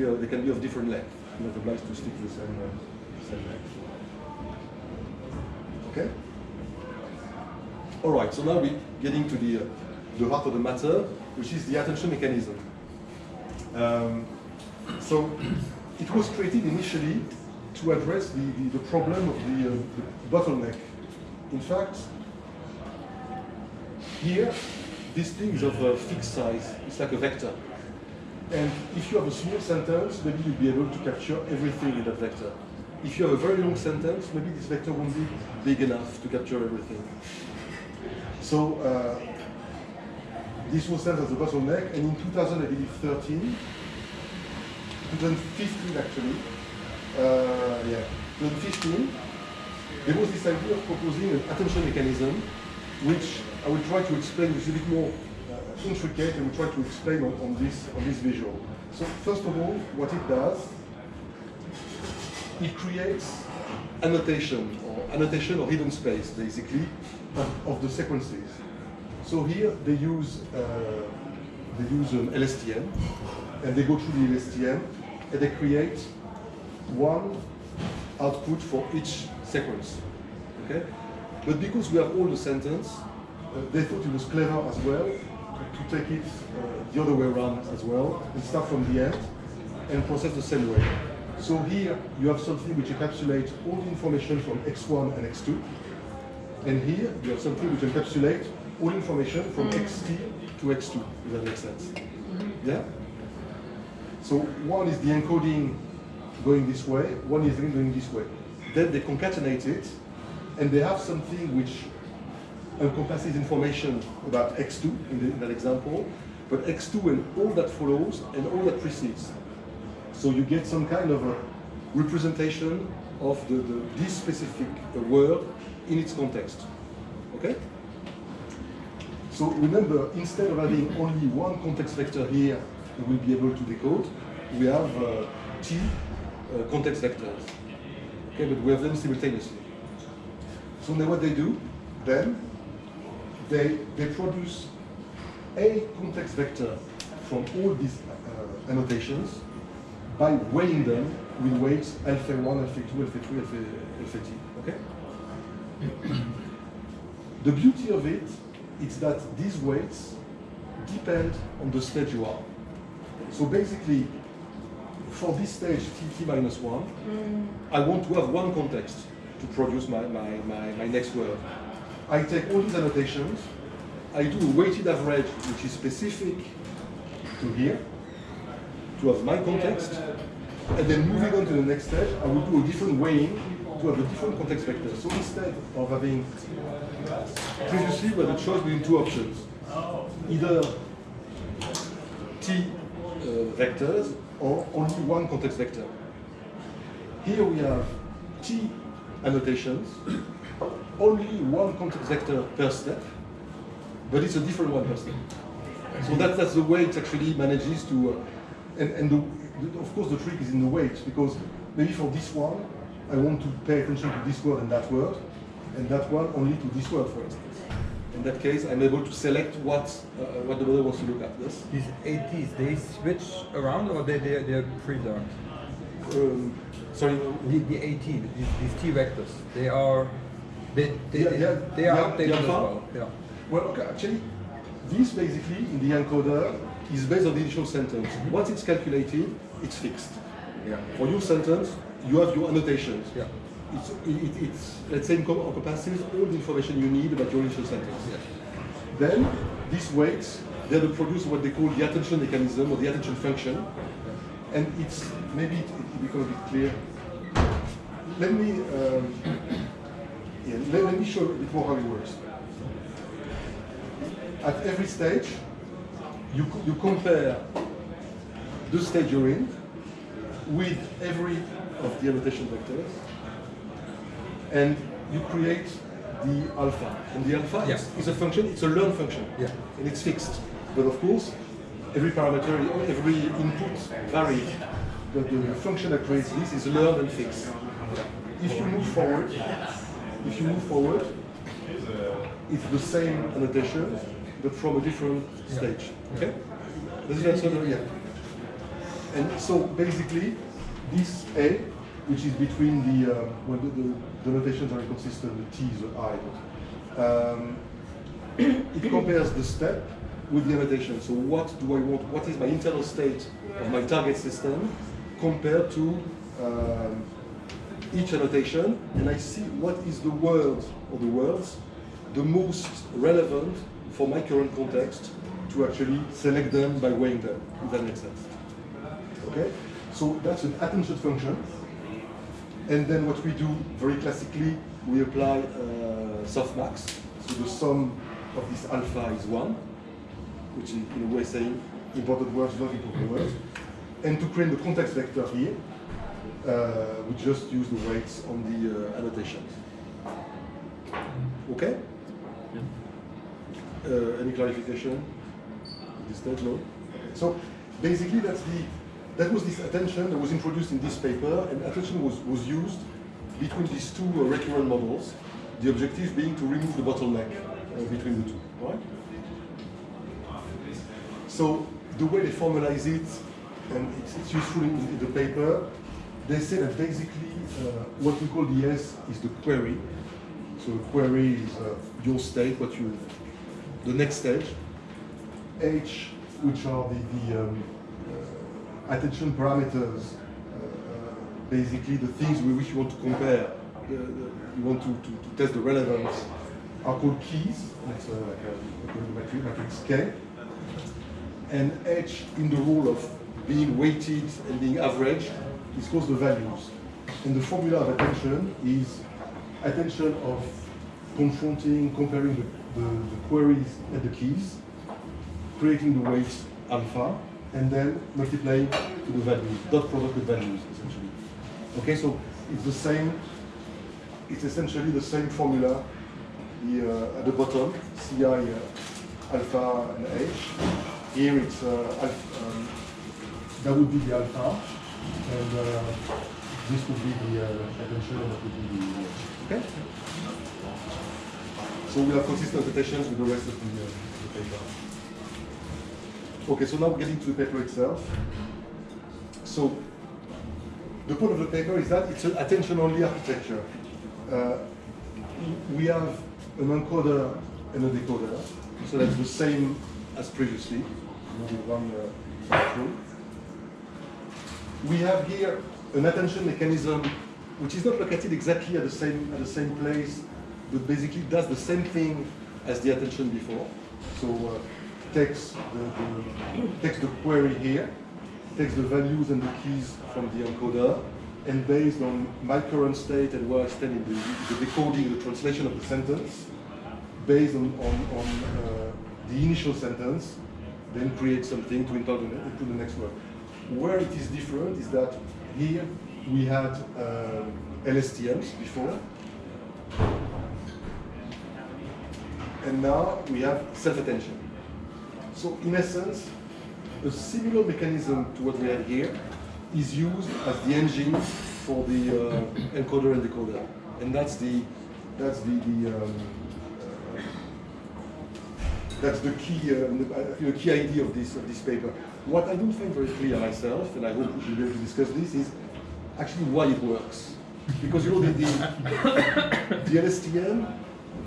they can be of different length. You're not obliged to stick to the same length. Okay. All right. So now we're getting to the heart of the matter, which is the attention mechanism. So it was created initially to address the problem of the bottleneck. In fact, here, this thing is of a fixed size. It's like a vector. And if you have a small sentence, maybe you'll be able to capture everything in that vector. If you have a very long sentence, maybe this vector won't be big enough to capture everything. So this was sent as a bottleneck, and in 2015 actually, 2015, there was this idea of proposing an attention mechanism, which I will try to explain, which is a bit more intricate, and we'll try to explain on this visual. So first of all, what it does, it creates annotation or hidden space, basically, of the sequences. So here they use an LSTM, and they go through the LSTM, and they create one output for each sequence. Okay? But because we have all the sentence, they thought it was clever as well to take it the other way around as well, and start from the end and process the same way. So here you have something which encapsulates all the information from X1 and X2, and here you have something which encapsulates all information from XT to X2. Does that make sense? Yeah? So one is the encoding going this way, one is going this way. Then they concatenate it, and they have something which encompasses information about X2 in that example, but X2 and all that follows and all that precedes. So you get some kind of a representation of this specific word in its context. Okay? So remember, instead of having only one context vector here that we'll be able to decode, we have T context vectors. Okay, but we have them simultaneously. So now what they do, then, they produce a context vector from all these annotations by weighing them with weights alpha 1, alpha 2, alpha 3, alpha t. Okay? The beauty of it is that these weights depend on the stage you are. So basically, for this stage t minus 1, I want to have one context to produce my next word. I take all these annotations, I do a weighted average which is specific to here, to have my context, and then moving on to the next stage, I will do a different weighing to have a different context vector. So instead of having, previously we had a choice between two options, either T vectors or only one context vector. Here we have T annotations, only one context vector per step, but it's a different one per step. So that's the way it actually manages to, of course the trick is in the weight, because maybe for this one, I want to pay attention to this word and that one only to this word, for instance. In that case, I'm able to select what the model wants to look at. Yes? These ATs, they switch around or they're pre-learned? Sorry? The AT, these T vectors, they are updated as well. Yeah. Well, okay, actually, this basically in the encoder is based on the initial sentence. Once it's calculated, it's fixed. Yeah. For your sentence, you have your annotations. Yeah. It's let's say, encompasses all the information you need about your initial sentence. Yeah. Then, these weights, they produce what they call the attention mechanism or the attention function. And it's, maybe it becomes a bit clear. Let me show a bit more how it works. At every stage, you compare the stage you're in with every of the annotation vectors, and you create the alpha. And the alpha is a function, it's a learn function, and it's fixed. But of course, every parameter, every input varies. The function that creates this is learned and fixed. If you move forward, it's the same annotation, but from a different stage. Okay? This is answer, And so basically, this A, which is between when the notations are inconsistent, the T is the I. It compares the step with the annotation. So what do I want? What is my internal state of my target system compared to each annotation? And I see what is the word or the words the most relevant for my current context to actually select them by weighing them, if that makes sense. Okay? So that's an attention function. And then what we do very classically, we apply softmax. So the sum of this alpha is 1, which is in a way saying important words, not important words. And to create the context vector here, we just use the weights on the annotations. Okay? Any clarification at this stage? No? So basically that was this attention that was introduced in this paper, and attention was used between these two recurrent models, the objective being to remove the bottleneck between the two, right? So the way they formalize it, and it's useful in the paper, they say that basically what we call the S is the query. So the query is your state, the next stage. H, which are the attention parameters, basically the things with which you want to compare, you want to test the relevance, are called keys. That's like a matrix K. And H, in the role of being weighted and being averaged, is called the values. And the formula of attention is attention of comparing the queries and the keys, creating the weight alpha, and then multiplying to the values, dot product with values, essentially. Okay, so it's essentially the same formula at the bottom, Ci alpha and H. Here it's that would be the alpha, and this would be the attention, and that would be the H. Okay? So we have consistent notations with the rest of the paper. Okay, so now we're getting to the paper itself. So the point of the paper is that it's an attention-only architecture. We have an encoder and a decoder, so that's the same as previously. We have here an attention mechanism which is not located exactly at the same place, but basically does the same thing as the attention before. So takes the query here, takes the values and the keys from the encoder, and based on my current state and where I stand in the decoding, the translation of the sentence, based on the initial sentence, then create something to enter into the next word. Where it is different is that here we had LSTMs before, and now we have self-attention. So in essence, a similar mechanism to what we have here is used as the engine for the encoder and decoder, and that's the key idea of this paper. What I don't find very clear myself, and I hope we'll be able to discuss this, is actually why it works. Because you know the LSTM